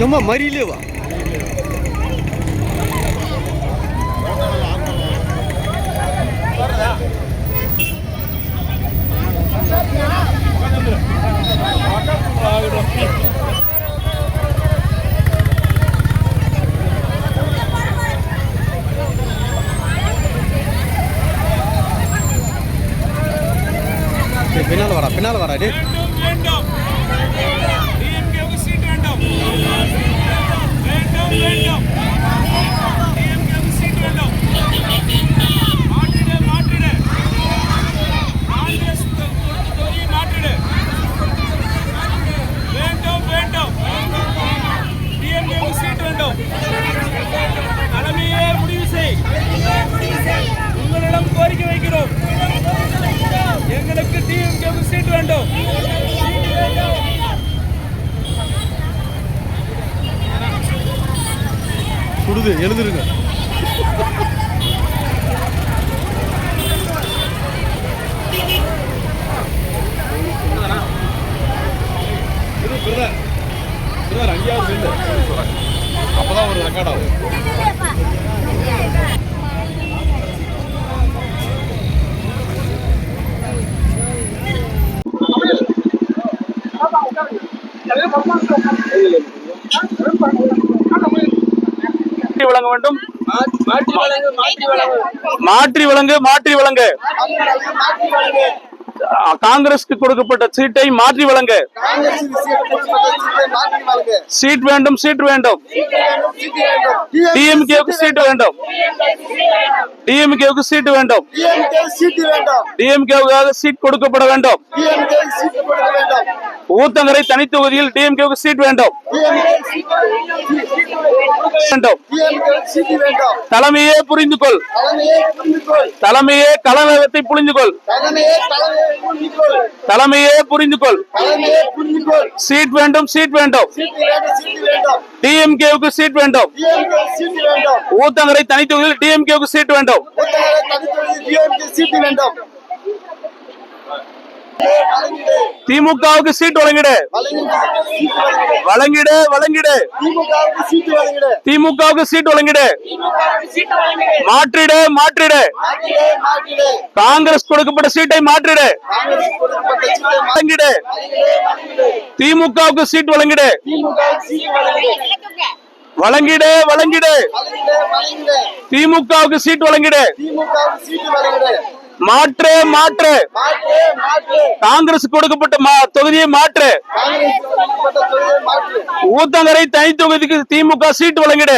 சும்மா மறியிலே வா. பின்னால வரா டே. உங்களிடம் கோரிக்கை வைக்கிறோம். எங்களுக்கு டிஎம்கேவுக்கு சீட் வேண்டும். சுடுது எழுதுருங்க. அப்பதான் ஒரு ரெக்கார்ட் ஆகும். வழங்க வேண்டும். மாற்றி வழங்கு. காங்கிரஸ்க்கு கொடுக்கப்பட்ட சீட்டை மாற்றி வழங்க. சீட் வேண்டும். டிஎம்கேவுக்கு சீட் வேண்டும். டிஎம்கேவுக்காக சீட் கொடுக்கப்பட வேண்டும். ஊத்தங்கரை தனி தொகுதியில் டிஎம்கேவுக்கு சீட் வேண்டும். தலைமையே புரிந்து கொள். தலைமையே கலவரத்தை புரிந்து கொள். சீட் வேண்டும். டிஎம்கேவுக்கு சீட் வேண்டும். ஊத்தங்கரை தனி தொகுதியில் டிஎம்கேவுக்கு சீட் வேண்டும். திமுகவுக்கு சீட் வழங்கிடு. திமுகவுக்கு சீட் வழங்கிடு. மாற்றிடு. காங்கிரஸ் கொடுக்கப்பட்ட சீட்டை மாற்றிடு. திமுகவுக்கு சீட் வழங்கிடு. திமுகவுக்கு சீட் வழங்கிடு. மாற்று. காங்கிரஸ் கொடுக்கப்பட்ட தொகுதியை மாற்று. ஊத்தங்கரை தனி தொகுதிக்கு திமுக சீட் வழங்கிடு.